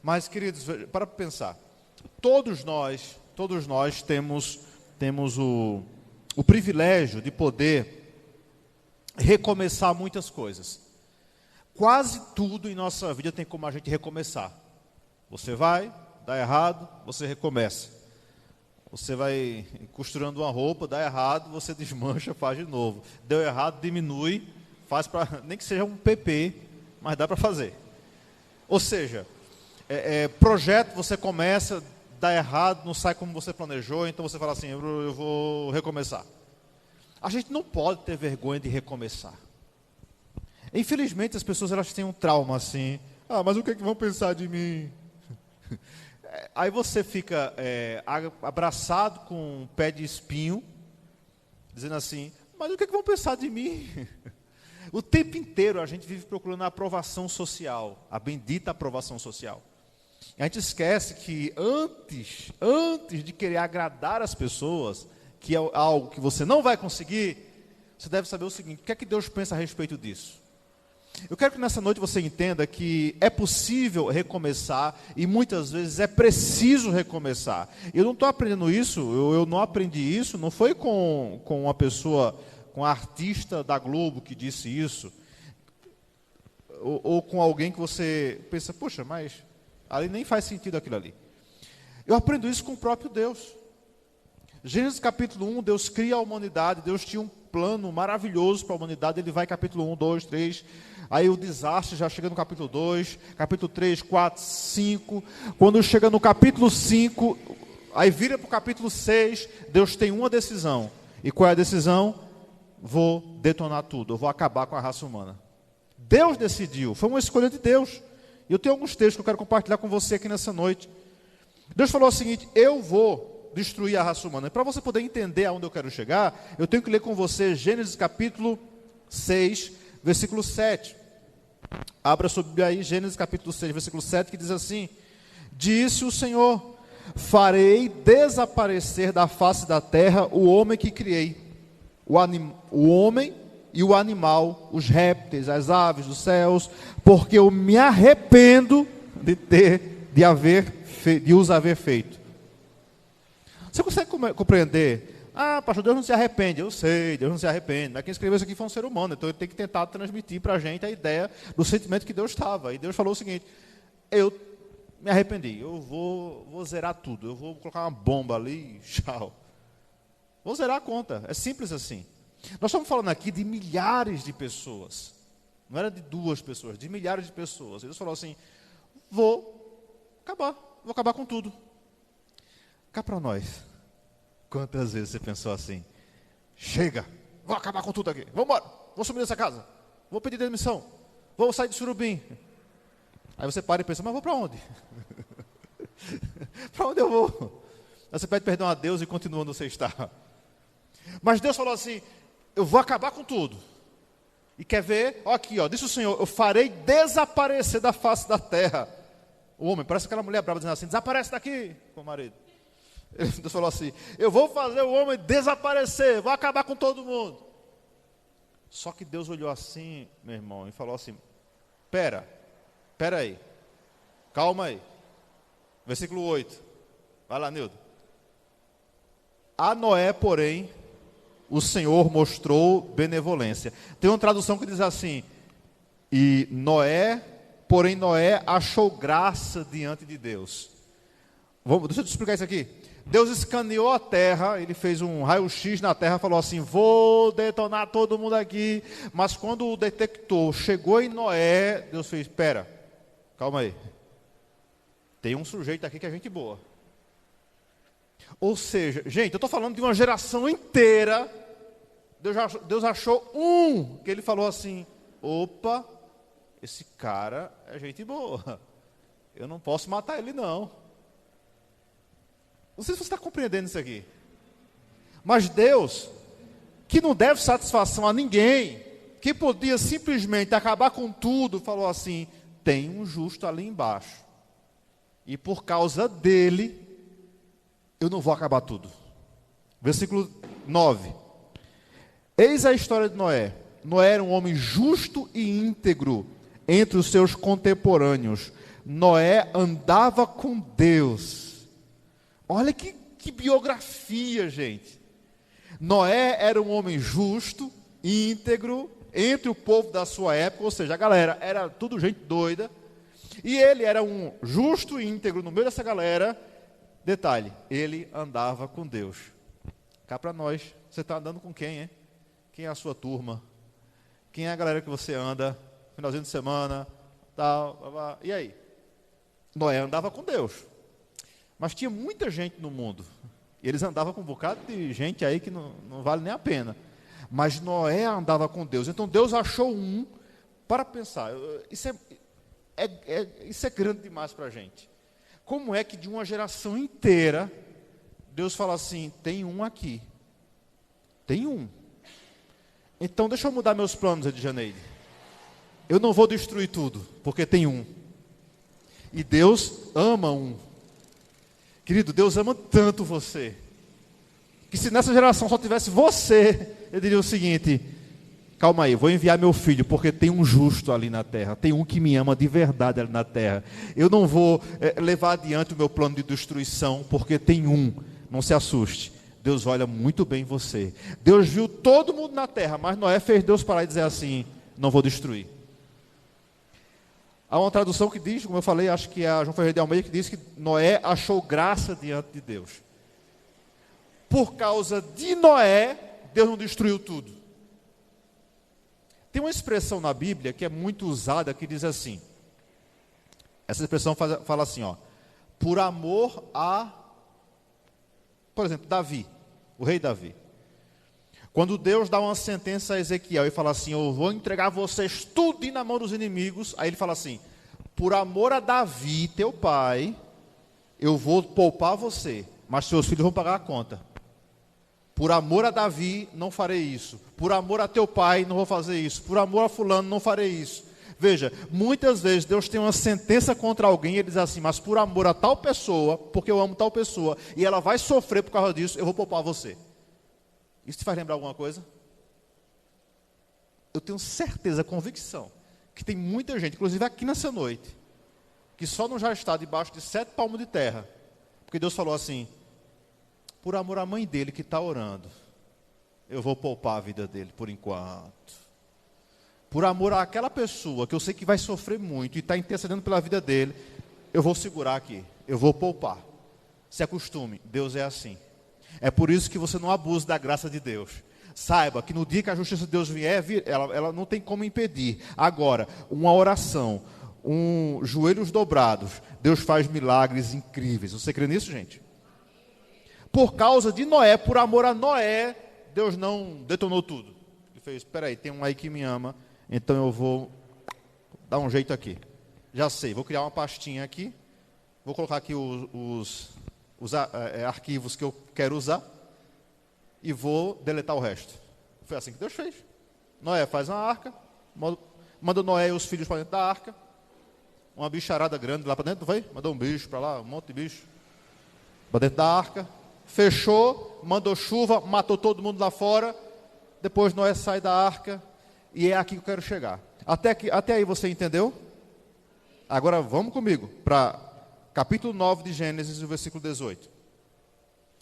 Mas, queridos, para pensar, todos nós temos o privilégio de poder recomeçar muitas coisas. Quase tudo em nossa vida tem como a gente recomeçar. Você vai, dá errado, você recomeça. Você vai costurando uma roupa, dá errado, você desmancha, faz de novo. Deu errado, diminui, faz para, nem que seja um PP, mas dá para fazer. Ou seja, projeto você começa, dá errado, não sai como você planejou, então você fala assim, eu vou recomeçar. A gente não pode ter vergonha de recomeçar. Infelizmente as pessoas elas têm um trauma assim, mas o que é que vão pensar de mim? Aí você fica abraçado com um pé de espinho, dizendo assim, mas o que é que vão pensar de mim? O tempo inteiro a gente vive procurando a aprovação social, a bendita aprovação social. A gente esquece que antes de querer agradar as pessoas, que é algo que você não vai conseguir, você deve saber o seguinte, o que é que Deus pensa a respeito disso? Eu quero que nessa noite você entenda que é possível recomeçar e muitas vezes é preciso recomeçar. Eu não estou aprendendo isso, eu não aprendi isso, não foi com uma pessoa, com a artista da Globo que disse isso, ou com alguém que você pensa, poxa, mas ali nem faz sentido aquilo ali. Eu aprendo isso com o próprio Deus. Gênesis capítulo 1, Deus cria a humanidade, Deus tinha um plano maravilhoso para a humanidade, ele vai capítulo 1, 2, 3, aí o desastre já chega no capítulo 2, capítulo 3, 4, 5, quando chega no capítulo 5, aí vira para o capítulo 6, Deus tem uma decisão, e qual é a decisão? Vou detonar tudo, eu vou acabar com a raça humana. Deus decidiu, foi uma escolha de Deus, e eu tenho alguns textos que eu quero compartilhar com você aqui nessa noite. Deus falou o seguinte, eu vou destruir a raça humana. E para você poder entender aonde eu quero chegar, eu tenho que ler com você Gênesis capítulo 6, versículo 7. Abra sua Bíblia aí, Gênesis capítulo 6, versículo 7, que diz assim, disse o Senhor, farei desaparecer da face da terra o homem que criei, o homem e o animal, os répteis, as aves dos céus, porque eu me arrependo de os haver feito. Você consegue compreender? Pastor, Deus não se arrepende. Eu sei, Deus não se arrepende. Mas quem escreveu isso aqui foi um ser humano. Então ele tem que tentar transmitir para a gente a ideia do sentimento que Deus estava. E Deus falou o seguinte, eu me arrependi. Eu vou zerar tudo. Eu vou colocar uma bomba ali, tchau. Vou zerar a conta. É simples assim. Nós estamos falando aqui de milhares de pessoas. Não era de 2 pessoas, de milhares de pessoas. Deus falou assim, vou acabar com tudo. Cá para nós, quantas vezes você pensou assim, chega, vou acabar com tudo aqui, vamos embora, vou sumir dessa casa, vou pedir demissão, vou sair de Surubim. Aí você para e pensa, mas vou para onde? Para onde eu vou? Aí você pede perdão a Deus e continua onde você está. Mas Deus falou assim, eu vou acabar com tudo. E quer ver? Olha aqui, disse o Senhor, eu farei desaparecer da face da terra. O homem, parece aquela mulher brava dizendo assim, desaparece daqui, com o marido. Deus falou assim, eu vou fazer o homem desaparecer, vou acabar com todo mundo. Só que Deus olhou assim, meu irmão, e falou assim, pera aí, calma aí. Versículo 8, vai lá, Nildo. A Noé, porém, o Senhor mostrou benevolência. Tem uma tradução que diz assim, porém Noé achou graça diante de Deus. Deixa eu te explicar isso aqui. Deus escaneou a terra, ele fez um raio-x na terra, falou assim, vou detonar todo mundo aqui, mas quando o detector chegou em Noé, Deus fez, espera, calma aí, tem um sujeito aqui que é gente boa. Ou seja, gente, eu estou falando de uma geração inteira, Deus achou um, que ele falou assim, opa, esse cara é gente boa, eu não posso matar ele não. Não sei se você está compreendendo isso aqui. Mas Deus, que não deve satisfação a ninguém, que podia simplesmente acabar com tudo, falou assim, tem um justo ali embaixo. E por causa dele, eu não vou acabar tudo. Versículo 9. Eis a história de Noé. Noé era um homem justo e íntegro entre os seus contemporâneos, Noé andava com Deus. Olha que biografia, gente. Noé era um homem justo, íntegro, entre o povo da sua época, ou seja, a galera era tudo gente doida, e ele era um justo e íntegro no meio dessa galera. Detalhe, ele andava com Deus. Cá para nós, você está andando com quem, hein? Quem é a sua turma? Quem é a galera que você anda, finalzinho de semana, tal, blá, blá. E aí? Noé andava com Deus, mas tinha muita gente no mundo, e eles andavam com um bocado de gente aí que não vale nem a pena, mas Noé andava com Deus. Então Deus achou um para pensar. Isso é grande demais para a gente. Como é que de uma geração inteira Deus fala assim, tem um aqui, tem um. Então deixa eu mudar meus planos, Edjaneide. Eu não vou destruir tudo, porque tem um. E Deus ama um. Querido, Deus ama tanto você, que se nessa geração só tivesse você, eu diria o seguinte: calma aí, vou enviar meu filho, porque tem um justo ali na terra, tem um que me ama de verdade ali na terra. Eu não vou levar adiante o meu plano de destruição, porque tem um. Não se assuste, Deus olha muito bem você. Deus viu todo mundo na terra, mas Noé fez Deus parar e dizer assim, não vou destruir. Há uma tradução que diz, como eu falei, acho que é a João Ferreira de Almeida, que diz que Noé achou graça diante de Deus. Por causa de Noé, Deus não destruiu tudo. Tem uma expressão na Bíblia que é muito usada, que diz assim, essa expressão fala assim, ó, por amor a, por exemplo, Davi, o rei Davi. Quando Deus dá uma sentença a Ezequiel e fala assim, eu vou entregar vocês tudo na mão dos inimigos, aí ele fala assim, por amor a Davi, teu pai, eu vou poupar você, mas seus filhos vão pagar a conta. Por amor a Davi, não farei isso. Por amor a teu pai, não vou fazer isso. Por amor a fulano, não farei isso. Veja, muitas vezes Deus tem uma sentença contra alguém e ele diz assim, mas por amor a tal pessoa, porque eu amo tal pessoa, e ela vai sofrer por causa disso, eu vou poupar você. Isso te faz lembrar alguma coisa? Eu tenho certeza, convicção, que tem muita gente, inclusive aqui nessa noite, que só não já está debaixo de 7 palmos de terra, porque Deus falou assim, por amor à mãe dele que está orando, eu vou poupar a vida dele por enquanto. Por amor àquela pessoa que eu sei que vai sofrer muito e está intercedendo pela vida dele, eu vou segurar aqui, eu vou poupar. Se acostume, Deus é assim. É por isso que você não abuse da graça de Deus. Saiba que no dia que a justiça de Deus vier, ela não tem como impedir. Agora, uma oração, joelhos dobrados, Deus faz milagres incríveis. Você crê nisso, gente? Por causa de Noé, por amor a Noé, Deus não detonou tudo. Ele fez, espera aí, tem um aí que me ama, então eu vou dar um jeito aqui. Já sei, vou criar uma pastinha aqui, vou colocar aqui os arquivos que eu quero usar e vou deletar o resto. Foi assim que Deus fez. Noé faz uma arca, manda Noé e os filhos para dentro da arca, uma bicharada grande lá para dentro, vai? Mandou um bicho para lá, um monte de bicho para dentro da arca, fechou, mandou chuva, matou todo mundo lá fora, depois Noé sai da arca, e é aqui que eu quero chegar. Até aí você entendeu? Agora vamos comigo para capítulo 9 de Gênesis, o versículo 18.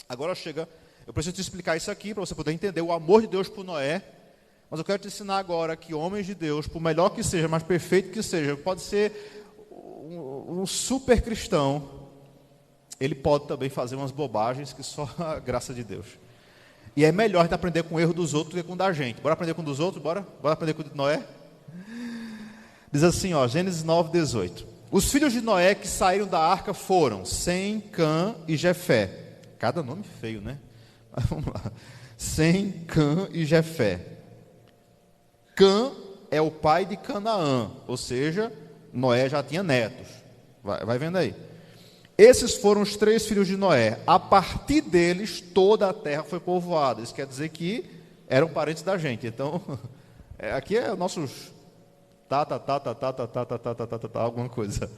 Agora chega, eu preciso te explicar isso aqui, para você poder entender o amor de Deus por Noé, mas eu quero te ensinar agora que homens de Deus, por melhor que seja, mais perfeito que seja, pode ser um super cristão, ele pode também fazer umas bobagens que só a graça de Deus. E é melhor a gente aprender com o erro dos outros do que com o da gente. Bora aprender com o dos outros? Bora aprender com o de Noé? Diz assim, ó, Gênesis 9, 18. Os filhos de Noé que saíram da arca foram Sem, Cã e Jefé. Cada nome feio, né? Mas vamos lá. Sem, Cã e Jefé. Cã é o pai de Canaã, ou seja, Noé já tinha netos. Vai vendo aí. Esses foram os 3 filhos de Noé. A partir deles, toda a terra foi povoada. Isso quer dizer que eram parentes da gente. Então, aqui é nossos alguma coisa.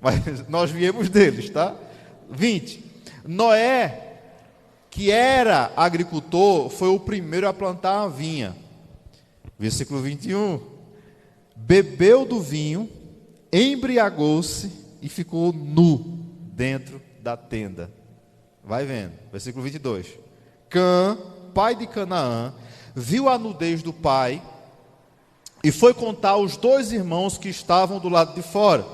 Mas nós viemos deles, tá? 20. Noé, que era agricultor, foi o primeiro a plantar a vinha. Versículo 21. Bebeu do vinho, embriagou-se e ficou nu dentro da tenda. Vai vendo, versículo 22. Cã, pai de Canaã, viu a nudez do pai e foi contar aos 2 irmãos que estavam do lado de fora.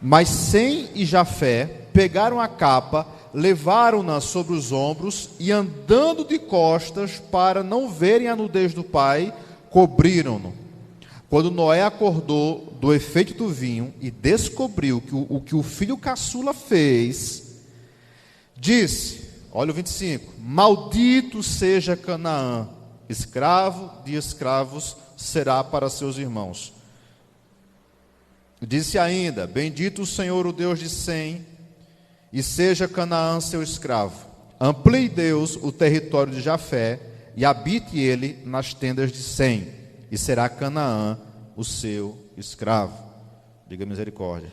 Mas Sem e Jafé pegaram a capa, levaram-na sobre os ombros e, andando de costas para não verem a nudez do pai, cobriram-no. Quando Noé acordou do efeito do vinho e descobriu o que o filho caçula fez, disse, olha o 25, maldito seja Canaã, escravo de escravos será para seus irmãos. Disse ainda, bendito o Senhor, o Deus de Sem, e seja Canaã seu escravo. Amplie Deus o território de Jafé, e habite ele nas tendas de Sem, e será Canaã o seu escravo. Diga misericórdia.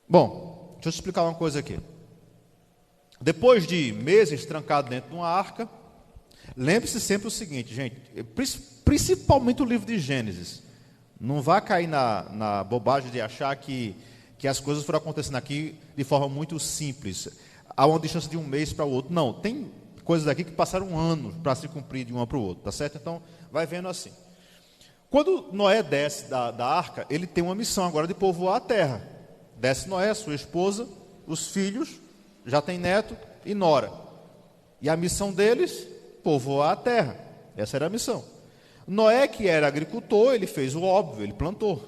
Bom, deixa eu te explicar uma coisa aqui. Depois de meses trancado dentro de uma arca, lembre-se sempre o seguinte, gente, principalmente o livro de Gênesis, não vá cair na bobagem de achar que as coisas foram acontecendo aqui de forma muito simples, há uma distância de um mês para o outro. Não, tem coisas aqui que passaram anos para se cumprir de um para o outro, tá certo? Então, vai vendo assim. Quando Noé desce da arca, ele tem uma missão agora de povoar a terra. Desce Noé, sua esposa, os filhos, já tem neto e nora. E a missão deles, povoar a terra. Essa era a missão. Noé, que era agricultor, ele fez o óbvio, ele plantou.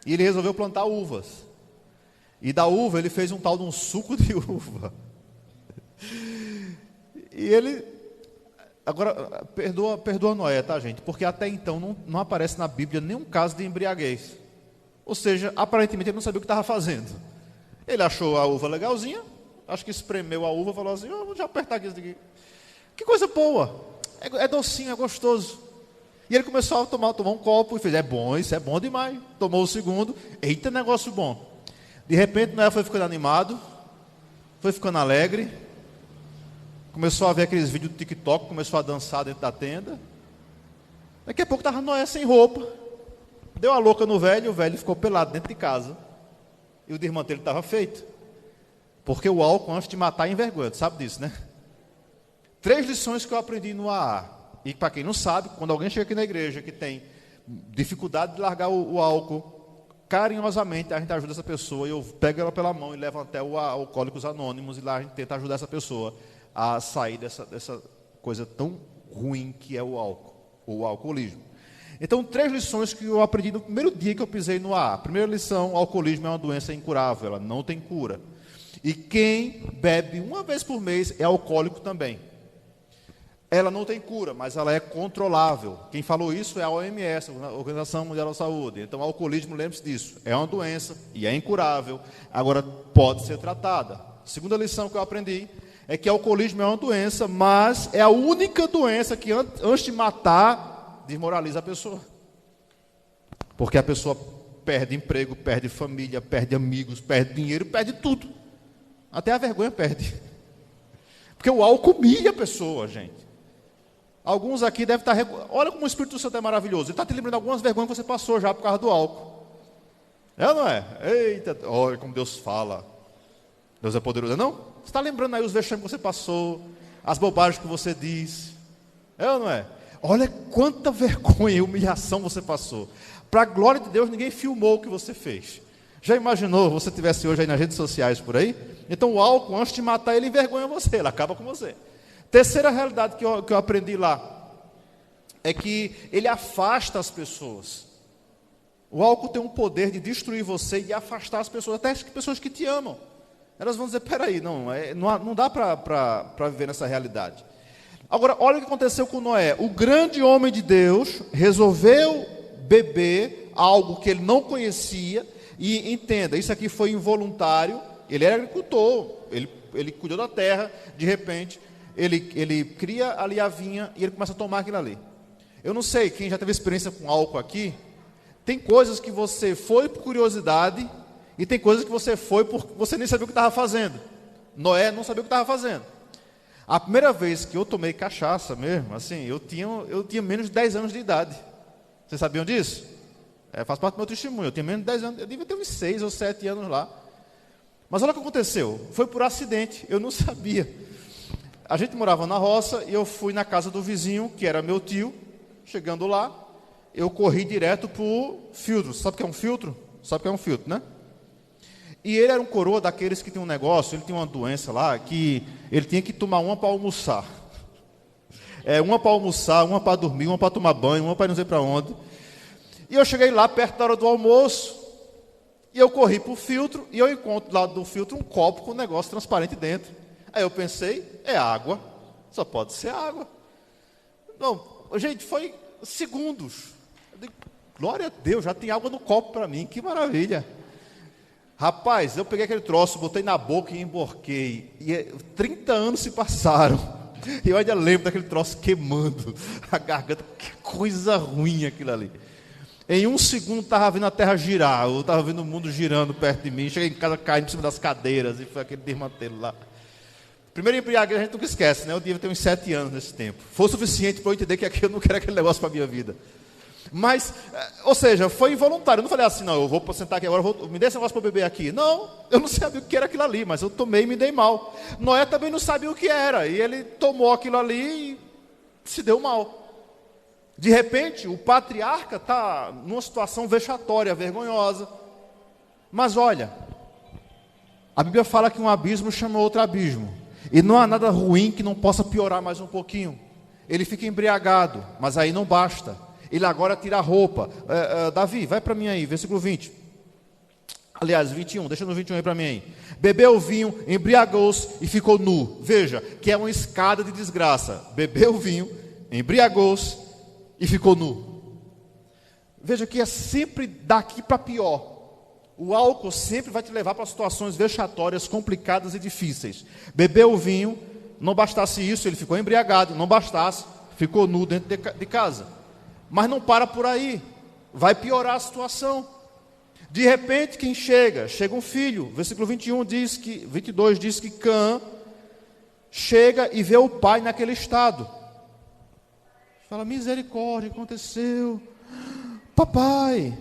E ele resolveu plantar uvas. E da uva ele fez um tal de um suco de uva. E ele, agora, perdoa Noé, tá, gente? Porque até então não aparece na Bíblia nenhum caso de embriaguez. Ou seja, aparentemente ele não sabia o que estava fazendo. Ele achou a uva legalzinha, acho que espremeu a uva e falou assim, vou já apertar aqui. Que coisa boa, é docinho, é gostoso. E ele começou a tomar um copo e fez, é bom, isso é bom demais. Tomou o segundo, eita, negócio bom. De repente, Noé foi ficando animado, foi ficando alegre, começou a ver aqueles vídeos do TikTok, começou a dançar dentro da tenda. Daqui a pouco estava Noé sem roupa, deu a louca no velho, o velho ficou pelado dentro de casa. E o desmantelo estava feito. Porque o álcool, antes de matar, envergonha, tu sabe disso, né? 3 lições que eu aprendi no AA. E para quem não sabe, quando alguém chega aqui na igreja que tem dificuldade de largar o álcool, carinhosamente a gente ajuda essa pessoa, e eu pego ela pela mão e levo até o Alcoólicos Anônimos, e lá a gente tenta ajudar essa pessoa a sair dessa coisa tão ruim que é o álcool, ou o alcoolismo. Então, 3 lições que eu aprendi no primeiro dia que eu pisei no AA. Primeira lição, o alcoolismo é uma doença incurável, ela não tem cura. E quem bebe uma vez por mês é alcoólico também. Ela não tem cura, mas ela é controlável. Quem falou isso é a OMS, a Organização Mundial da Saúde. Então, o alcoolismo, lembre-se disso, é uma doença e é incurável, agora pode ser tratada. Segunda lição que eu aprendi é que o alcoolismo é uma doença, mas é a única doença que, antes de matar, desmoraliza a pessoa. Porque a pessoa perde emprego, perde família, perde amigos, perde dinheiro, perde tudo. Até a vergonha perde. Porque o álcool humilha a pessoa, gente. Alguns aqui devem estar... Olha como o Espírito Santo é maravilhoso. Ele está te lembrando de algumas vergonhas que você passou já por causa do álcool. É ou não é? Eita, olha como Deus fala. Deus é poderoso, não? Você está lembrando aí os vexames que você passou, as bobagens que você diz. É ou não é? Olha quanta vergonha e humilhação você passou. Para a glória de Deus, ninguém filmou o que você fez. Já imaginou você estivesse hoje aí nas redes sociais por aí? Então o álcool, antes de matar, ele envergonha você, ele acaba com você. Terceira realidade que eu aprendi lá é que ele afasta as pessoas. O álcool tem um poder de destruir você e afastar as pessoas, até as pessoas que te amam. Elas vão dizer, peraí, não dá para viver nessa realidade. Agora, olha o que aconteceu com Noé. O grande homem de Deus resolveu beber algo que ele não conhecia. E entenda, isso aqui foi involuntário. Ele era agricultor, ele cuidou da terra, de repente... Ele cria ali a vinha e ele começa a tomar aquilo ali. Eu não sei, quem já teve experiência com álcool aqui, tem coisas que você foi por curiosidade e tem coisas que você foi porque você nem sabia o que estava fazendo. Noé não sabia o que estava fazendo. A primeira vez que eu tomei cachaça mesmo, assim, eu tinha menos de 10 anos de idade. Vocês sabiam disso? Faz parte do meu testemunho. Eu tinha menos de 10 anos, eu devia ter uns 6 ou 7 anos lá. Mas olha o que aconteceu. Foi por acidente, eu não sabia. A gente morava na roça e eu fui na casa do vizinho, que era meu tio. Chegando lá, eu corri direto para o filtro. Sabe o que é um filtro? Sabe o que é um filtro, né? E ele era um coroa daqueles que tinha um negócio, ele tinha uma doença lá, que ele tinha que tomar uma para almoçar. Uma para almoçar, uma para dormir, uma para tomar banho, uma para não sei para onde. E eu cheguei lá perto da hora do almoço, e eu corri para o filtro, e eu encontro lá do filtro um copo com um negócio transparente dentro. Aí eu pensei, é água, só pode ser água. Não, gente, foi segundos. Eu digo, glória a Deus, já tem água no copo para mim, que maravilha. Rapaz, eu peguei aquele troço, botei na boca e emborquei. E 30 anos se passaram. E eu ainda lembro daquele troço queimando a garganta. Que coisa ruim aquilo ali. Em um segundo estava vendo a terra girar. Eu estava vendo o mundo girando perto de mim. Cheguei em casa caindo por cima das cadeiras. E foi aquele desmantelo lá. Primeiro embriaguez a gente nunca esquece, né? Eu devia ter uns 7 anos nesse tempo. Foi o suficiente para eu entender que aqui eu não quero aquele negócio para a minha vida. Mas, ou seja, foi involuntário. Eu não falei assim, não, eu vou sentar aqui agora, me dê esse negócio para beber aqui. Não, eu não sabia o que era aquilo ali, mas eu tomei e me dei mal. Noé também não sabia o que era, e ele tomou aquilo ali e se deu mal. De repente, o patriarca está numa situação vexatória, vergonhosa. Mas olha, a Bíblia fala que um abismo chama outro abismo. E não há nada ruim que não possa piorar mais um pouquinho. Ele fica embriagado, mas aí não basta. Ele agora tira a roupa. Davi, vai para mim aí, versículo 20. Aliás, 21, deixa no 21 aí para mim aí. Bebeu vinho, embriagou-se e ficou nu. Veja, que é uma escada de desgraça. Bebeu vinho, embriagou-se e ficou nu. Veja que é sempre daqui para pior. O álcool sempre vai te levar para situações vexatórias, complicadas e difíceis. Bebeu o vinho, não bastasse isso, ele ficou embriagado. Não bastasse, ficou nu dentro de casa. Mas não para por aí, vai piorar a situação. De repente, quem chega? Chega um filho. Versículo 22 diz que Cã chega e vê o pai naquele estado. Fala, misericórdia, aconteceu. Papai.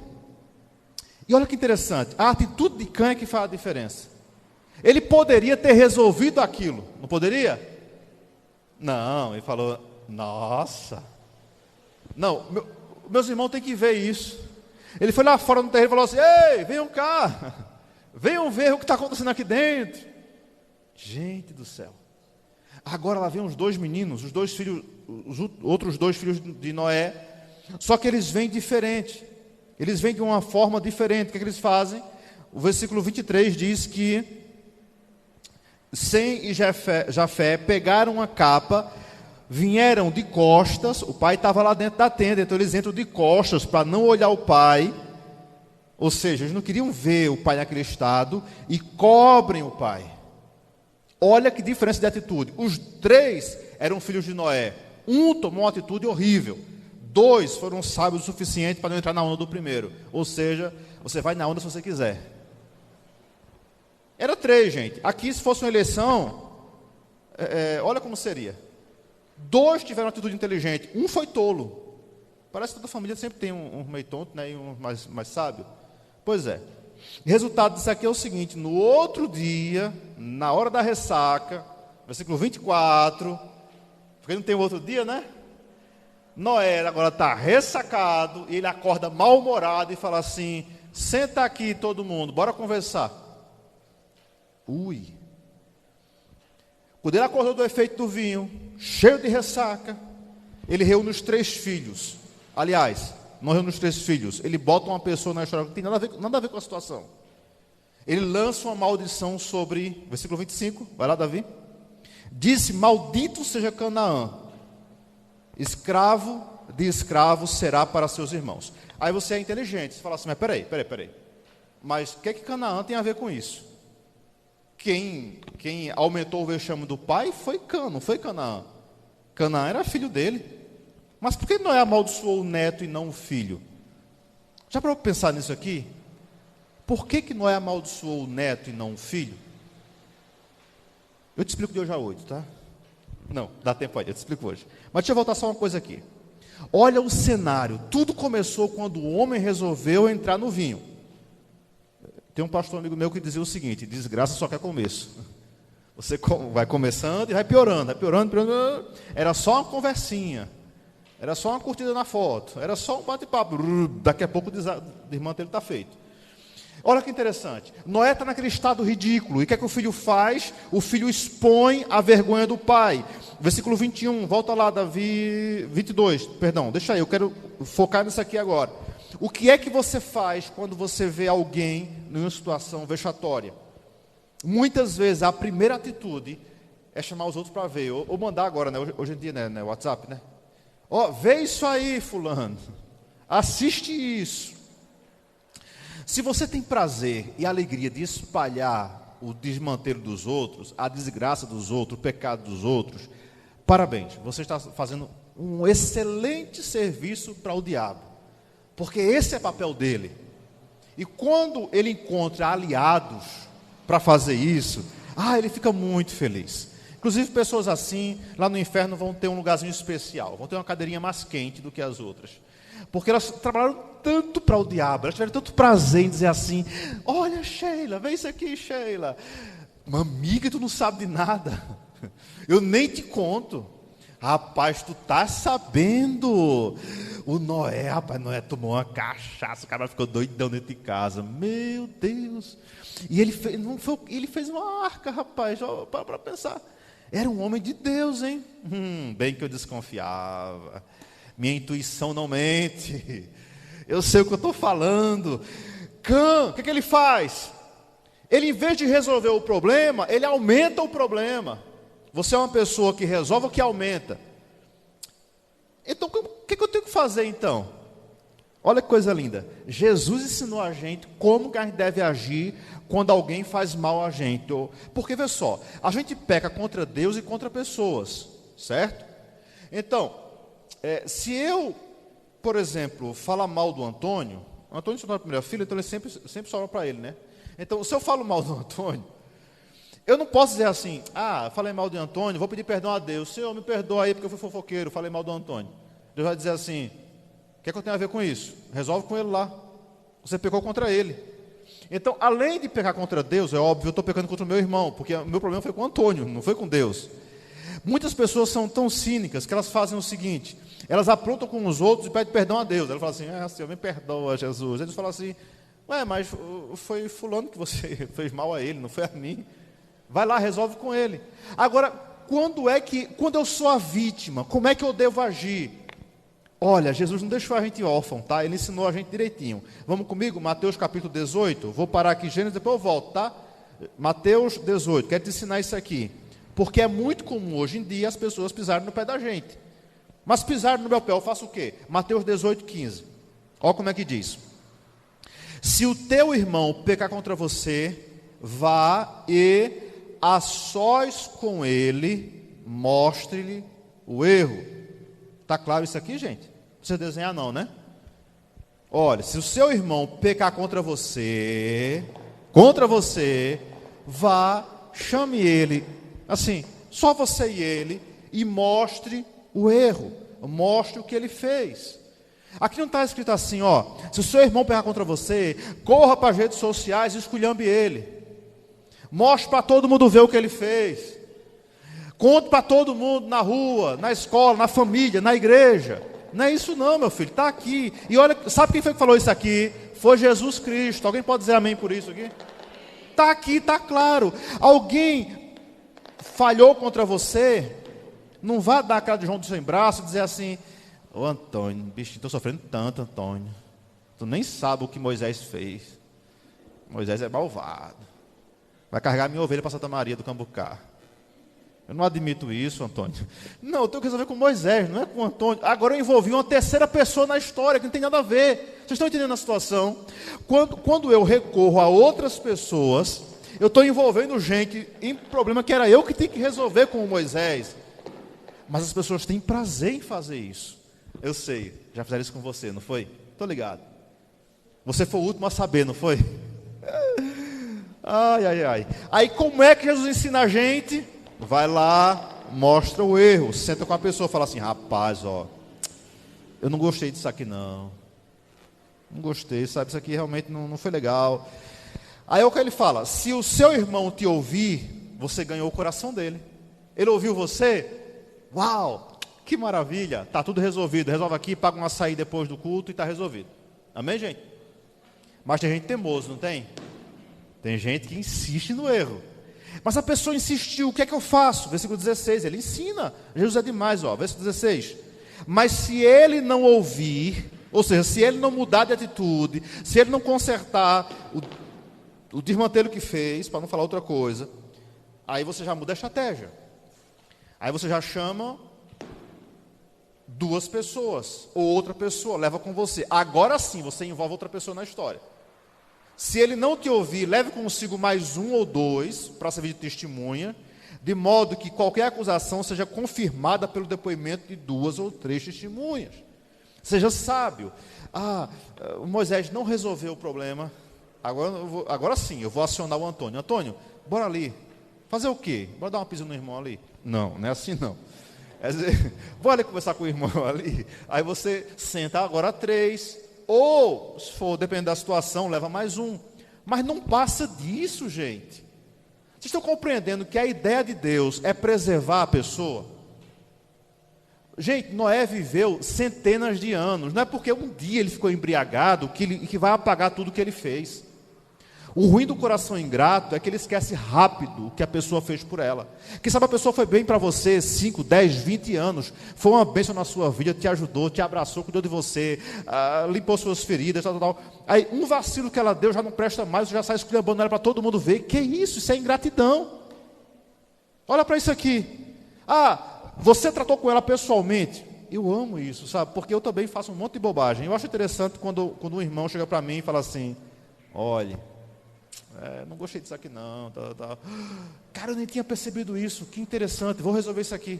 E olha que interessante, a atitude de Cã é que faz a diferença. Ele poderia ter resolvido aquilo, não poderia? Não, ele falou, nossa. Não, meus irmãos têm que ver isso. Ele foi lá fora no terreno e falou assim, ei, venham cá, venham ver o que está acontecendo aqui dentro. Gente do céu. Agora lá vem os 2 meninos, os 2 filhos, os outros 2 filhos de Noé, só que eles vêm diferente. Eles vêm de uma forma diferente. O que eles fazem? O versículo 23 diz que Sem e Jafé pegaram uma capa, vieram de costas, o pai estava lá dentro da tenda, então eles entram de costas para não olhar o pai, ou seja, eles não queriam ver o pai naquele estado, e cobrem o pai. Olha que diferença de atitude. Os 3 eram filhos de Noé. Um tomou uma atitude horrível. 2 foram sábios o suficiente para não entrar na onda do primeiro. Ou seja, você vai na onda se você quiser. Era 3, gente. Aqui, se fosse uma eleição, olha como seria. 2 tiveram uma atitude inteligente, um foi tolo. Parece que toda família sempre tem um meio tonto, né, e um mais sábio. Pois é. O resultado disso aqui é o seguinte: no outro dia, na hora da ressaca, versículo 24, porque não tem outro dia, né? Noé agora está ressacado, e ele acorda mal-humorado e fala assim: senta aqui todo mundo, bora conversar. Ui. Quando ele acordou do efeito do vinho, cheio de ressaca, ele reúne os 3 filhos. Aliás, não reúne os 3 filhos, ele bota uma pessoa na história que não tem nada a ver com a situação. Ele lança uma maldição sobre, versículo 25, vai lá, Davi. Disse: maldito seja Canaã, escravo de escravo será para seus irmãos. Aí você é inteligente, você fala assim, mas peraí. Mas o que Canaã tem a ver com isso? Quem aumentou o vexame do pai foi Cã, não foi Canaã. Canaã era filho dele. Mas por que Noé amaldiçoou o neto e não o filho? Já para pensar nisso aqui? Por que Noé amaldiçoou o neto e não o filho? Eu te explico de hoje a 8, tá? Não, dá tempo aí, eu te explico hoje. Mas deixa eu voltar só uma coisa aqui. Olha o cenário. Tudo começou quando o homem resolveu entrar no vinho. Tem um pastor amigo meu que dizia o seguinte: desgraça só quer começo. Você vai começando e vai piorando, vai piorando, piorando. Era só uma conversinha. Era só uma curtida na foto. Era só um bate-papo. Daqui a pouco o desmantelho dele está feito. Olha que interessante. Noé está naquele estado ridículo. E o que é que o filho faz? O filho expõe a vergonha do pai. Versículo 21, volta lá, Davi, 22, perdão, deixa aí, eu quero focar nisso aqui agora. O que é que você faz quando você vê alguém numa situação vexatória? Muitas vezes a primeira atitude é chamar os outros para ver, ou mandar agora, né? Hoje em dia, né? WhatsApp, né? Vê isso aí, fulano, assiste isso. Se você tem prazer e alegria de espalhar o desmantelo dos outros, a desgraça dos outros, o pecado dos outros, parabéns, você está fazendo um excelente serviço para o diabo, porque esse é o papel dele. E quando ele encontra aliados para fazer isso, ele fica muito feliz. Inclusive pessoas assim, lá no inferno vão ter um lugarzinho especial, vão ter uma cadeirinha mais quente do que as outras, porque elas trabalharam tanto para o diabo, elas tiveram tanto prazer em dizer assim: olha, Sheila, vê isso aqui, Sheila, uma amiga, tu não sabe de nada, eu nem te conto. Rapaz, tu tá sabendo, o Noé, Noé tomou uma cachaça, o cara ficou doidão dentro de casa, meu Deus. E ele fez uma arca, rapaz, para pensar, era um homem de Deus, hein? Bem que eu desconfiava, minha intuição não mente, eu sei o que eu estou falando. Cã, o que ele faz? Ele, em vez de resolver o problema, ele aumenta o problema. Você é uma pessoa que resolve ou que aumenta? Então, o que eu tenho que fazer então? Olha que coisa linda. Jesus ensinou a gente como que a gente deve agir quando alguém faz mal a gente. Porque, vê só, a gente peca contra Deus e contra pessoas, certo? Então, se eu, por exemplo, falar mal do Antônio se torna a primeira filha, então ele sempre sobra para ele, né? Então, se eu falo mal do Antônio, eu não posso dizer assim: falei mal do Antônio, vou pedir perdão a Deus. Senhor, me perdoa aí porque eu fui fofoqueiro, falei mal do Antônio. Deus vai dizer assim: o que é que eu tenho a ver com isso? Resolve com ele lá. Você pecou contra ele. Então, além de pecar contra Deus, é óbvio, eu estou pecando contra o meu irmão, porque o meu problema foi com o Antônio, não foi com Deus. Muitas pessoas são tão cínicas que elas fazem o seguinte: elas aprontam com os outros e pedem perdão a Deus. Elas falam assim: Senhor, me perdoa, Jesus. Eles falam assim: mas foi fulano que você fez mal a ele, não foi a mim. Vai lá, resolve com ele. Agora, quando eu sou a vítima, como é que eu devo agir? Olha, Jesus não deixou a gente órfão, tá? Ele ensinou a gente direitinho. Vamos comigo, Mateus capítulo 18. Vou parar aqui, Gênesis, depois eu volto, tá? Mateus 18, quero te ensinar isso aqui. Porque é muito comum hoje em dia as pessoas pisarem no pé da gente. Mas pisarem no meu pé, eu faço o quê? Mateus 18, 15. Olha como é que diz: se o teu irmão pecar contra você, vá e a sós com ele, mostre-lhe o erro. Está claro isso aqui, gente? Não precisa desenhar não, né? Olha, se o seu irmão pecar contra você, vá, chame ele, assim, só você e ele, e mostre o erro, mostre o que ele fez. Aqui não está escrito assim, se o seu irmão pecar contra você, corra para as redes sociais e esculhambe ele. Mostre para todo mundo ver o que ele fez. Conte para todo mundo na rua, na escola, na família, na igreja. Não é isso não, meu filho, está aqui. E olha, sabe quem foi que falou isso aqui? Foi Jesus Cristo. Alguém pode dizer amém por isso aqui? Está aqui, está claro. Alguém falhou contra você, não vá dar a cara de João do sem braço e dizer assim: ô Antônio, bicho, estou sofrendo tanto, Antônio. Tu nem sabe o que Moisés fez. Moisés é malvado. Vai carregar minha ovelha para Santa Maria do Cambucá. Eu não admito isso, Antônio. Não, eu tenho que resolver com Moisés, não é com Antônio. Agora eu envolvi uma terceira pessoa na história, que não tem nada a ver. Vocês estão entendendo a situação? Quando eu recorro a outras pessoas, eu estou envolvendo gente em problema que era eu que tenho que resolver com o Moisés. Mas as pessoas têm prazer em fazer isso. Eu sei, já fizeram isso com você, não foi? Estou ligado. Você foi o último a saber, não foi? Ai. Aí como é que Jesus ensina a gente? Vai lá, mostra o erro, senta com a pessoa, fala assim: rapaz, eu não gostei disso aqui não. Não gostei, sabe? Isso aqui realmente não foi legal. Aí é o que ele fala: se o seu irmão te ouvir, você ganhou o coração dele. Ele ouviu você? Uau, que maravilha, está tudo resolvido. Resolve aqui, paga um açaí depois do culto e está resolvido. Amém, gente? Mas tem gente teimoso, não tem? Tem gente que insiste no erro. Mas a pessoa insistiu, o que é que eu faço? Versículo 16, ele ensina. Jesus é demais, ó. Versículo 16. Mas se ele não ouvir, ou seja, se ele não mudar de atitude, se ele não consertar o desmantelo que fez, para não falar outra coisa, aí você já muda a estratégia. Aí você já chama 2 pessoas, ou outra pessoa, leva com você. Agora sim, você envolve outra pessoa na história. Se ele não te ouvir, leve consigo mais 1 ou 2 para servir de testemunha, de modo que qualquer acusação seja confirmada pelo depoimento de 2 ou 3 testemunhas. Seja sábio. O Moisés não resolveu o problema. Agora sim, eu vou acionar o Antônio. Antônio, bora ali. Fazer o quê? Bora dar uma pisa no irmão ali? Não, não é assim não. Quer dizer, bora ali conversar com o irmão ali. Aí você senta agora 3. Ou, se for dependendo da situação, leva mais 1. Mas não passa disso, gente. Vocês estão compreendendo que a ideia de Deus é preservar a pessoa? Gente, Noé viveu centenas de anos. Não é porque um dia ele ficou embriagado que vai apagar tudo que ele fez. O ruim do coração ingrato é que ele esquece rápido o que a pessoa fez por ela. Quem sabe a pessoa foi bem para você 5, 10, 20 anos, foi uma bênção na sua vida, te ajudou, te abraçou, cuidou de você, limpou suas feridas, tal. Aí um vacilo que ela deu já não presta mais, já sai esculhambando ela para todo mundo ver. Que isso? Isso é ingratidão. Olha para isso aqui. Você tratou com ela pessoalmente. Eu amo isso, sabe? Porque eu também faço um monte de bobagem. Eu acho interessante quando um irmão chega para mim e fala assim: olha, não gostei disso aqui não. Cara, eu nem tinha percebido isso. Que interessante, vou resolver isso aqui.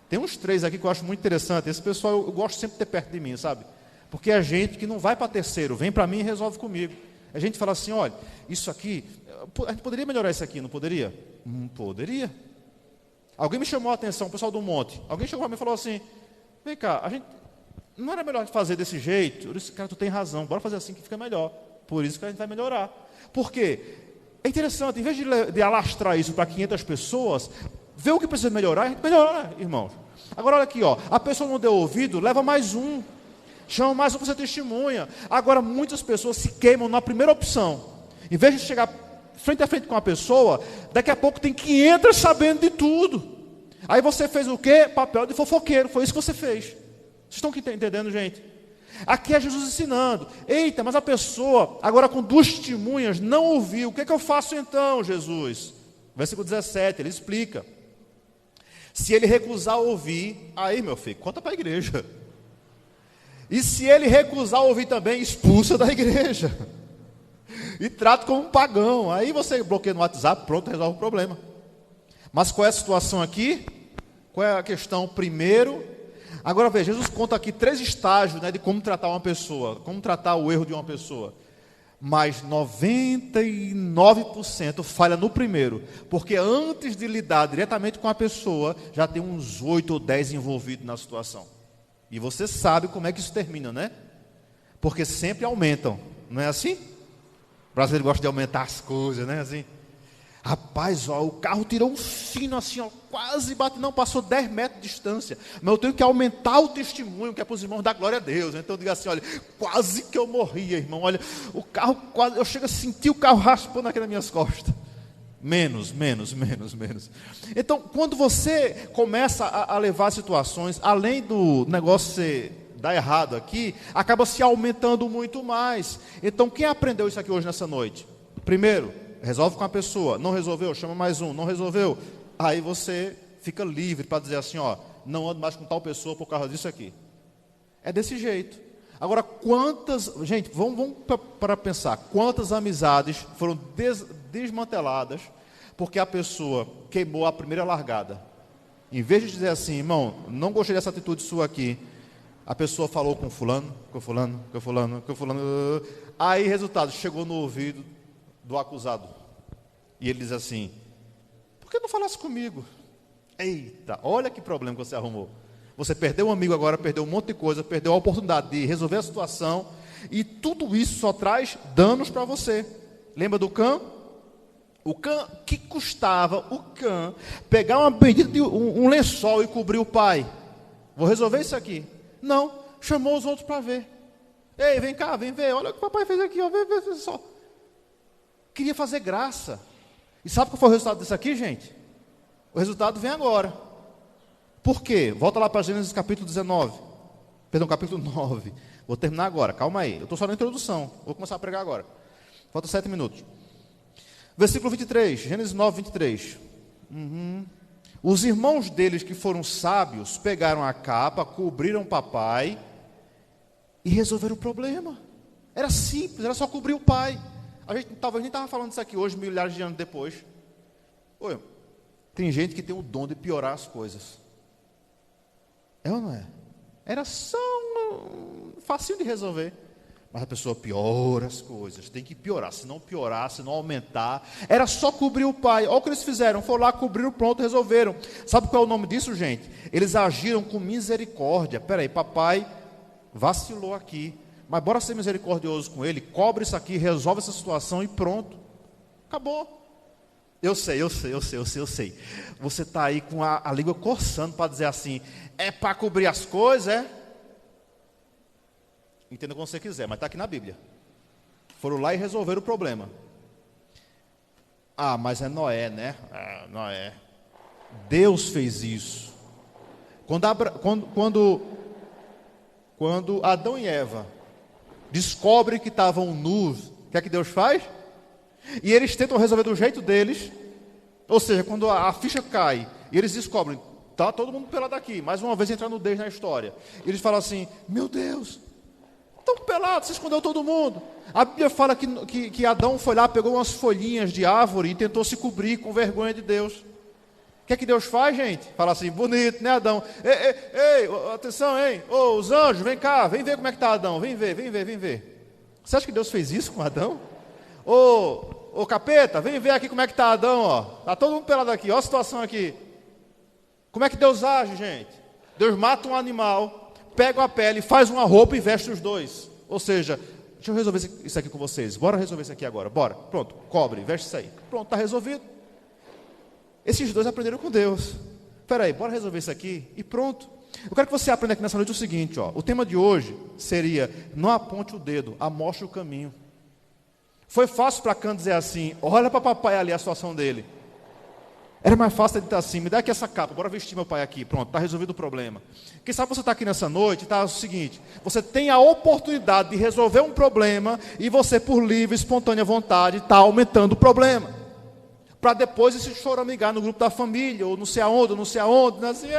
Tem uns 3 aqui que eu acho muito interessante. Esse pessoal eu gosto sempre de ter perto de mim, sabe? Porque é gente que não vai para terceiro, vem para mim e resolve comigo. A gente fala assim: olha, isso aqui, a gente poderia melhorar isso aqui, não poderia? Poderia. Alguém me chamou a atenção, o pessoal do monte. Alguém chegou para mim e falou assim: vem cá, a gente não era melhor fazer desse jeito? Eu disse: cara, tu tem razão, bora fazer assim que fica melhor. Por isso que a gente vai melhorar. Por quê? É interessante, em vez de alastrar isso para 500 pessoas, ver o que precisa melhorar, a gente melhora, irmãos. Agora olha aqui, a pessoa não deu ouvido, leva mais 1. Chama mais 1 para ser testemunha. Agora muitas pessoas se queimam na primeira opção. Em vez de chegar frente a frente com a pessoa, daqui a pouco tem 500 sabendo de tudo. Aí você fez o quê? Papel de fofoqueiro. Foi isso que você fez. Vocês estão entendendo, gente? Aqui é Jesus ensinando. Eita, mas a pessoa, agora com 2 testemunhas, não ouviu. O que é que eu faço então, Jesus? Versículo 17, ele explica. Se ele recusar ouvir, aí, meu filho, conta para a igreja. E se ele recusar ouvir também, expulsa da igreja. E trata como um pagão. Aí você bloqueia no WhatsApp, pronto, resolve o problema. Mas qual é a situação aqui? Qual é a questão? Primeiro, agora veja, Jesus conta aqui 3 estágios, de como tratar uma pessoa, como tratar o erro de uma pessoa. Mas 99% falha no primeiro, porque antes de lidar diretamente com a pessoa, já tem uns 8 ou 10 envolvidos na situação. E você sabe como é que isso termina, né? Porque sempre aumentam, não é assim? O brasileiro gosta de aumentar as coisas, né? Assim, rapaz, o carro tirou um sino assim, quase bate, não, passou 10 metros de distância. Mas eu tenho que aumentar o testemunho, que é para os irmãos dar glória a Deus. Então eu digo assim: olha, quase que eu morria, irmão. Olha, o carro quase, eu chego a sentir o carro raspando aqui nas minhas costas. Menos. Então, quando você começa a levar situações, além do negócio dar errado aqui, acaba se aumentando muito mais. Então, quem aprendeu isso aqui hoje nessa noite? Primeiro, resolve com a pessoa. Não resolveu? Chama mais 1. Não resolveu? Aí você fica livre para dizer assim: não ando mais com tal pessoa por causa disso aqui. É desse jeito. Agora, gente, vamos para pensar, quantas amizades foram desmanteladas porque a pessoa queimou a primeira largada. Em vez de dizer assim: irmão, não gostei dessa atitude sua aqui, a pessoa falou com fulano. Aí, resultado, chegou no ouvido do acusado. E ele diz assim: por que não falasse comigo? Eita, olha que problema que você arrumou. Você perdeu um amigo agora, perdeu um monte de coisa, perdeu a oportunidade de resolver a situação, e tudo isso só traz danos para você. Lembra do Cã? O Cã, que custava o Cã pegar uma bendita de um lençol e cobrir o pai? Vou resolver isso aqui. Não, chamou os outros para ver. Ei, vem cá, vem ver, olha o que o papai fez aqui, ó, vê só. Queria fazer graça. E sabe qual foi o resultado disso aqui, gente? O resultado vem agora. Por quê? Volta lá para Gênesis capítulo 19. Perdão, capítulo 9. Vou terminar agora, calma aí. Eu estou só na introdução, vou começar a pregar agora. Falta 7 minutos. Versículo 23, Gênesis 9, 23. Os irmãos deles que foram sábios pegaram a capa, cobriram o papai e resolveram o problema. Era simples, era só cobrir o pai. A gente talvez nem estava falando isso aqui hoje, milhares de anos depois. Oi, tem gente que tem o dom de piorar as coisas. É ou não é? Era só facinho de resolver. Mas a pessoa piora as coisas, tem que piorar, se não aumentar. Era só cobrir o pai. Olha o que eles fizeram, foram lá, cobriram, pronto, resolveram. Sabe qual é o nome disso, gente? Eles agiram com misericórdia. Peraí, papai vacilou aqui, mas bora ser misericordioso com ele, cobre isso aqui, resolve essa situação e pronto. Acabou. Eu sei. Você está aí com a língua coçando para dizer assim, é para cobrir as coisas, é? Entenda como você quiser, mas está aqui na Bíblia. Foram lá e resolveram o problema. Ah, mas é Noé, né? Noé. Deus fez isso. Quando Adão e Eva descobrem que estavam nus, o que é que Deus faz? E eles tentam resolver do jeito deles. Ou seja, quando a ficha cai e eles descobrem, está todo mundo pelado aqui, mais uma vez entra nudez na história. E eles falam assim, meu Deus, estão pelados, você escondeu todo mundo. A Bíblia fala que Adão foi lá, pegou umas folhinhas de árvore e tentou se cobrir com vergonha de Deus. O que é que Deus faz, gente? Fala assim, bonito, né, Adão? Ei, atenção, hein? Ô, os anjos, vem cá, vem ver como é que está Adão, vem ver. Você acha que Deus fez isso com Adão? Ô, capeta, vem ver aqui como é que está Adão, ó. Está todo mundo pelado aqui, ó a situação aqui. Como é que Deus age, gente? Deus mata um animal, pega a pele, faz uma roupa e veste os dois. Ou seja, deixa eu resolver isso aqui com vocês. Bora resolver isso aqui agora, bora. Pronto, cobre, veste isso aí. Pronto, está resolvido. Esses dois aprenderam com Deus. Espera aí, bora resolver isso aqui e pronto. Eu quero que você aprenda aqui nessa noite o seguinte, ó. O tema de hoje seria, não aponte o dedo, amostre o caminho. Foi fácil para Cã dizer assim, olha para papai ali a situação dele. Era mais fácil ele dizer assim, me dá aqui essa capa, bora vestir meu pai aqui, pronto, está resolvido o problema. Quem sabe você está aqui nessa noite e está o seguinte, você tem a oportunidade de resolver um problema e você, por livre, espontânea vontade, está aumentando o problema. Para depois esse choramingar no grupo da família, ou não sei aonde, né? Assim,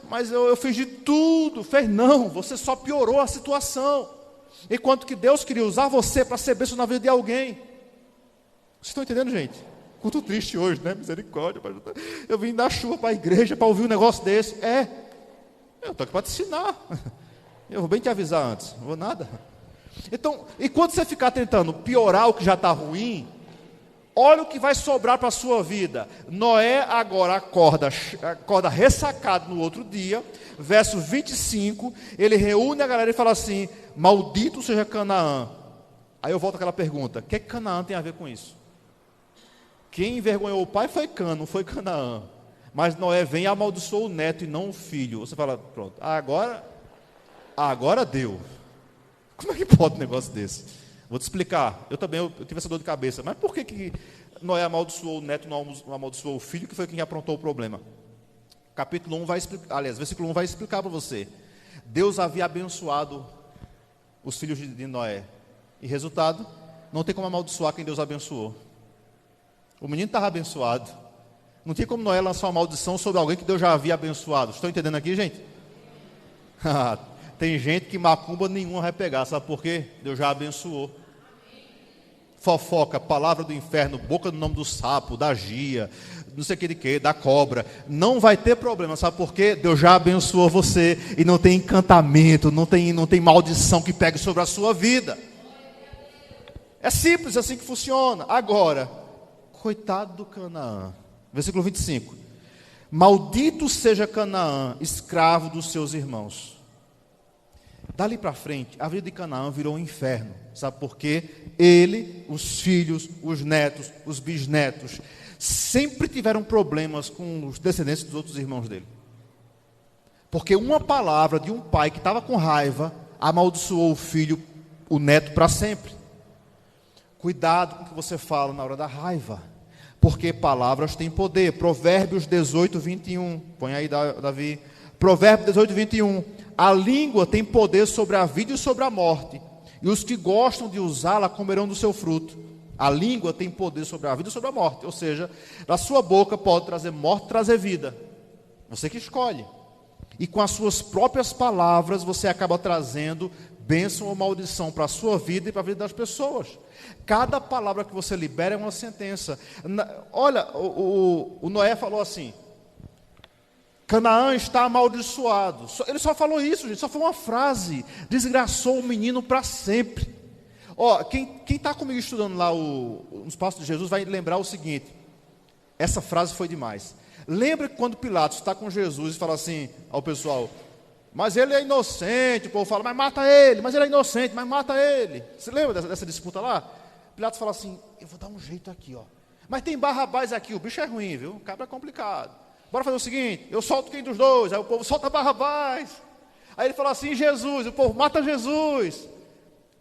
mas eu fiz de tudo. Fez não, você só piorou a situação. Enquanto que Deus queria usar você para ser bênção na vida de alguém. Vocês estão entendendo, gente? Culto triste hoje, né? Misericórdia. Eu vim dar chuva para a igreja para ouvir um negócio desse. Eu estou aqui para te ensinar. Eu vou bem te avisar antes, não vou nada. Então, enquanto você ficar tentando piorar o que já está ruim, olha o que vai sobrar para a sua vida. Noé agora acorda ressacado no outro dia, verso 25, ele reúne a galera e fala assim, maldito seja Canaã. Aí eu volto àquela pergunta, o que Canaã tem a ver com isso? Quem envergonhou o pai foi Cã, não foi Canaã. Mas Noé vem e amaldiçoou o neto e não o filho. Você fala, pronto, agora deu. Como é que pode um negócio desse? Vou te explicar. Eu tive essa dor de cabeça. Mas por que Noé amaldiçoou o neto e não amaldiçoou o filho, que foi quem aprontou o problema? Capítulo 1 vai explicar, aliás, versículo 1 vai explicar para você. Deus havia abençoado os filhos de Noé. E resultado, não tem como amaldiçoar quem Deus abençoou. O menino estava abençoado. Não tinha como Noé lançar uma maldição sobre alguém que Deus já havia abençoado. Estão entendendo aqui, gente? Tem gente que macumba nenhuma vai pegar. Sabe por quê? Deus já abençoou. Fofoca, palavra do inferno, boca do nome do sapo, da gia, não sei o que de quê, da cobra. Não vai ter problema. Sabe por quê? Deus já abençoou você. E não tem encantamento, não tem maldição que pegue sobre a sua vida. É simples, assim que funciona. Agora, coitado do Canaã. Versículo 25. Maldito seja Canaã, escravo dos seus irmãos. Dali para frente, a vida de Canaã virou um inferno. Sabe por quê? Ele, os filhos, os netos, os bisnetos, sempre tiveram problemas com os descendentes dos outros irmãos dele. Porque uma palavra de um pai que estava com raiva amaldiçoou o filho, o neto, para sempre. Cuidado com o que você fala na hora da raiva, porque palavras têm poder. Provérbios 18, 21. Põe aí, Davi. Provérbios 18, 21. A língua tem poder sobre a vida e sobre a morte, e os que gostam de usá-la comerão do seu fruto. A língua tem poder sobre a vida e sobre a morte. Ou seja, da sua boca pode trazer morte, trazer vida. Você que escolhe. E com as suas próprias palavras, você acaba trazendo bênção ou maldição para a sua vida e para a vida das pessoas. Cada palavra que você libera é uma sentença. Olha, o Noé falou assim: Canaã está amaldiçoado. Ele só falou isso, gente, só foi uma frase. Desgraçou o menino para sempre. Quem está comigo estudando lá nos Passos de Jesus vai lembrar o seguinte: essa frase foi demais. Lembra que quando Pilatos está com Jesus e fala assim ao pessoal: mas ele é inocente. O povo fala: mas mata ele. Mas ele é inocente, mas mata ele. Você lembra dessa disputa lá? Pilatos fala assim: eu vou dar um jeito aqui, mas tem Barrabás aqui. O bicho é ruim, viu? O cabra é complicado. Bora fazer o seguinte: eu solto quem dos dois? Aí o povo solta Barrabás. Aí ele fala assim: Jesus. O povo: mata Jesus.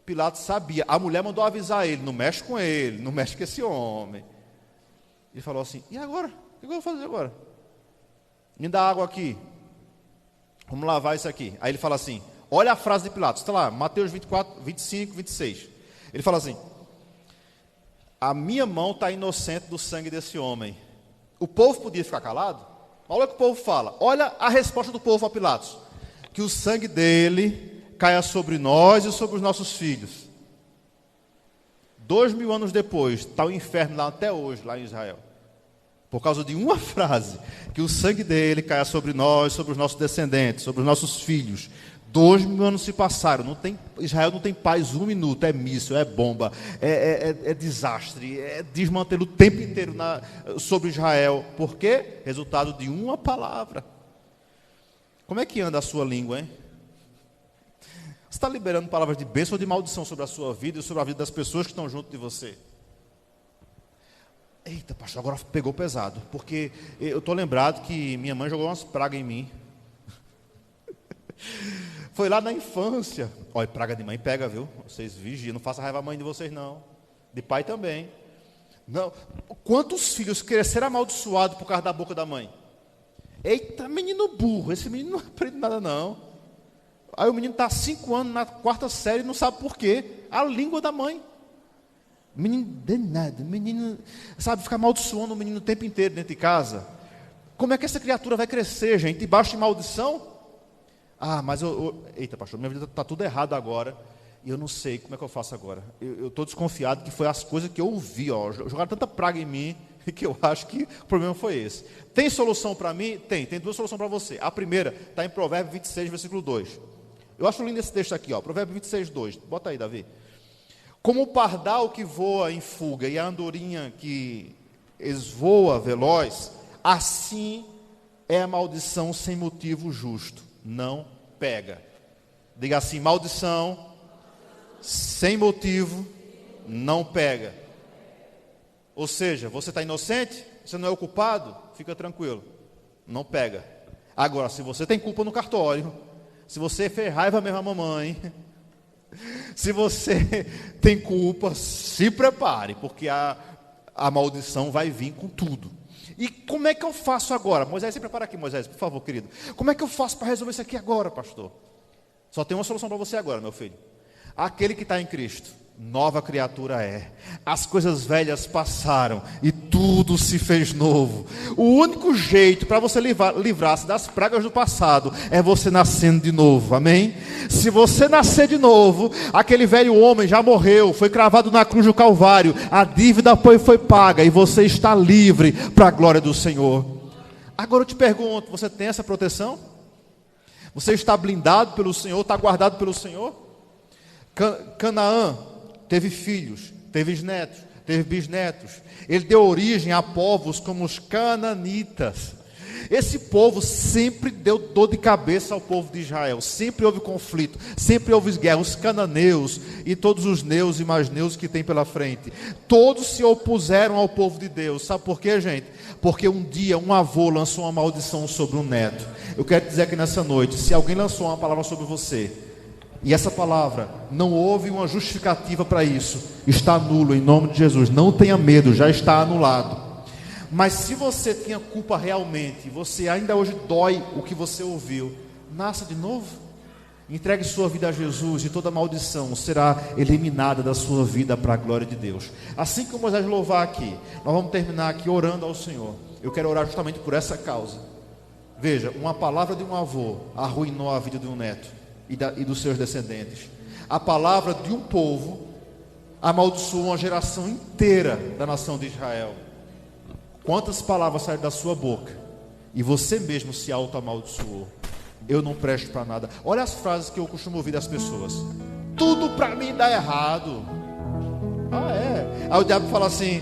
Pilatos sabia. A mulher mandou avisar ele: não mexe com ele, não mexe com esse homem. Ele falou assim: e agora? O que eu vou fazer agora? Me dá água aqui. Vamos lavar isso aqui. Aí ele fala assim: olha a frase de Pilatos, está lá, Mateus 24, 25, 26. Ele fala assim: a minha mão está inocente do sangue desse homem. O povo podia ficar calado? Olha o que o povo fala. Olha a resposta do povo a Pilatos: que o sangue dele caia sobre nós e sobre os nossos filhos. 2000 anos depois, está o inferno lá até hoje, lá em Israel. Por causa de uma frase: que o sangue dele caia sobre nós, sobre os nossos descendentes, sobre os nossos filhos. 2000 anos se passaram. Israel não tem paz um minuto. É míssil, é bomba, é desastre, é desmantelo o tempo inteiro sobre Israel. Por quê? Resultado de uma palavra. Como é que anda a sua língua, hein? Você está liberando palavras de bênção ou de maldição sobre a sua vida e sobre a vida das pessoas que estão junto de você? Eita, pastor, agora pegou pesado, porque eu estou lembrado que minha mãe jogou umas pragas em mim. Foi lá na infância. Olha, praga de mãe pega, viu? Vocês vigiam, não faça raiva à mãe de vocês não. De pai também. Não. Quantos filhos cresceram amaldiçoados por causa da boca da mãe? Eita, menino burro, esse menino não aprende nada não. Aí o menino está 5 anos na 4ª série e não sabe por quê. A língua da mãe. Menino danado, menino, sabe, fica amaldiçoando o menino o tempo inteiro dentro de casa. Como é que essa criatura vai crescer, gente? Debaixo de maldição? Mas eita, pastor, minha vida está tudo errado agora. E eu não sei como é que eu faço agora. Eu estou desconfiado que foi as coisas que eu ouvi. Jogaram tanta praga em mim que eu acho que o problema foi esse. Tem solução para mim? Tem 2 soluções para você. A primeira está em Provérbios 26, versículo 2. Eu acho lindo esse texto aqui, Provérbios 26, 2. Bota aí, Davi. Como o pardal que voa em fuga e a andorinha que esvoa veloz, assim é a maldição sem motivo justo. Não pega. Diga assim: maldição sem motivo não pega. Ou seja, você está inocente, você não é o culpado, fica tranquilo, não pega. Agora, se você tem culpa no cartório, se você fez raiva mesmo à mamãe, se você tem culpa, se prepare, porque a maldição vai vir com tudo. E como é que eu faço agora? Moisés, se prepara aqui, Moisés, por favor, querido. Como é que eu faço para resolver isso aqui agora, pastor? Só tem uma solução para você agora, meu filho. Aquele que está em Cristo, nova criatura é. As coisas velhas passaram e tudo se fez novo. O único jeito para você livrar-se das pragas do passado é você nascendo de novo, amém? Se você nascer de novo, aquele velho homem já morreu, foi cravado na cruz do Calvário, a dívida foi paga e você está livre para a glória do Senhor. Agora eu te pergunto, você tem essa proteção? Você está blindado pelo Senhor, está guardado pelo Senhor? Canaã teve filhos, teve netos, teve bisnetos. Ele deu origem a povos como os cananitas. Esse povo sempre deu dor de cabeça ao povo de Israel, sempre houve conflito, sempre houve guerra. Os cananeus e todos os neus e mais neus que tem pela frente, todos se opuseram ao povo de Deus. Sabe por quê, gente? Porque um dia um avô lançou uma maldição sobre um neto. Eu quero dizer que nessa noite, se alguém lançou uma palavra sobre você, e essa palavra, não houve uma justificativa para isso, está nulo em nome de Jesus. Não tenha medo, já está anulado. Mas se você tinha culpa realmente, você ainda hoje dói o que você ouviu, nasça de novo. Entregue sua vida a Jesus e toda maldição será eliminada da sua vida para a glória de Deus. Assim que o Moisés louvar aqui, nós vamos terminar aqui orando ao Senhor. Eu quero orar justamente por essa causa. Veja, uma palavra de um avô arruinou a vida de um neto e dos seus descendentes. A palavra de um povo amaldiçoou uma geração inteira da nação de Israel. Quantas palavras saíram da sua boca e você mesmo se auto-amaldiçoou? Eu não presto para nada. Olha as frases que eu costumo ouvir das pessoas: tudo para mim dá errado. Aí o diabo fala assim: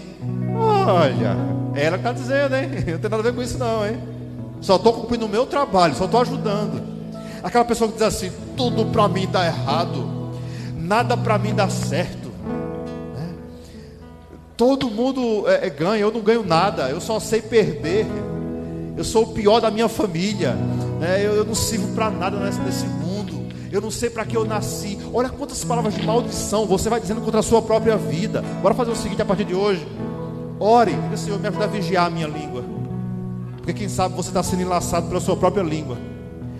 olha, é ela que está dizendo, hein? Não tem nada a ver com isso não, hein? Só estou cumprindo o meu trabalho, só estou ajudando. Aquela pessoa que diz assim: tudo para mim dá errado, nada para mim dá certo, né? Todo mundo ganha, eu não ganho nada, eu só sei perder, eu sou o pior da minha família, né? Eu não sirvo para nada nesse mundo, eu não sei para que eu nasci. Olha quantas palavras de maldição você vai dizendo contra a sua própria vida. Bora fazer o seguinte a partir de hoje: ore, diga: Senhor, me ajuda a vigiar a minha língua, porque quem sabe você está sendo enlaçado pela sua própria língua.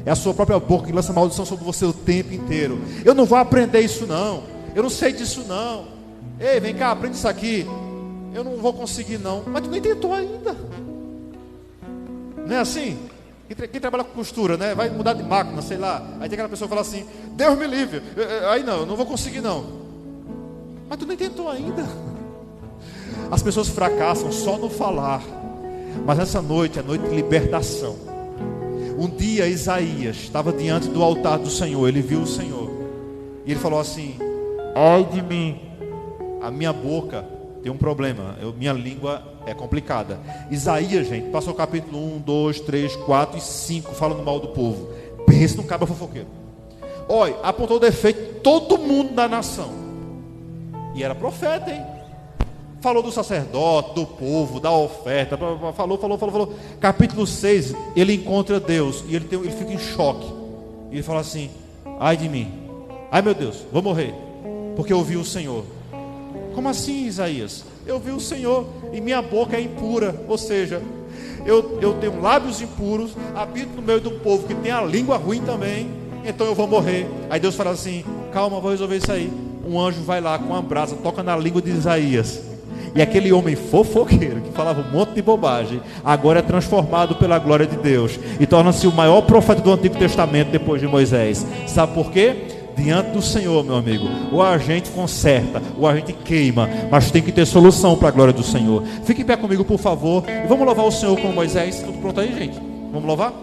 É a sua própria boca que lança maldição sobre você o tempo inteiro. Eu não vou aprender isso não, eu não sei disso não. Ei, vem cá, aprende isso aqui. Eu não vou conseguir não. Mas tu nem tentou ainda. Não é assim? Quem trabalha com costura, né? Vai mudar de máquina, sei lá. Aí tem aquela pessoa que fala assim: Deus me livre. Aí não, eu não vou conseguir não. Mas tu nem tentou ainda. As pessoas fracassam só no falar. Mas essa noite é noite de libertação. Um dia Isaías estava diante do altar do Senhor. Ele viu o Senhor e ele falou assim: ai de mim, a minha boca tem um problema, minha língua é complicada. Isaías, gente, passou o capítulo 1, 2, 3, 4 e 5 falando mal do povo. Pensa num cabra fofoqueiro. Olha, apontou o defeito de todo mundo da nação. E era profeta, hein? Falou do sacerdote, do povo, da oferta. Falou. Capítulo 6, ele encontra Deus e ele fica em choque. E ele fala assim: ai de mim, ai meu Deus, vou morrer, porque eu vi o Senhor. Como assim, Isaías? Eu vi o Senhor e minha boca é impura. Ou seja, eu tenho lábios impuros, habito no meio de um povo que tem a língua ruim também, então eu vou morrer. Aí Deus fala assim: calma, vou resolver isso aí. Um anjo vai lá com uma brasa, toca na língua de Isaías. E aquele homem fofoqueiro que falava um monte de bobagem, agora é transformado pela glória de Deus e torna-se o maior profeta do Antigo Testamento depois de Moisés. Sabe por quê? Diante do Senhor, meu amigo, ou a gente conserta, ou a gente queima, mas tem que ter solução para a glória do Senhor. Fique em pé comigo, por favor, e vamos louvar o Senhor com Moisés. Tudo pronto aí, gente? Vamos louvar?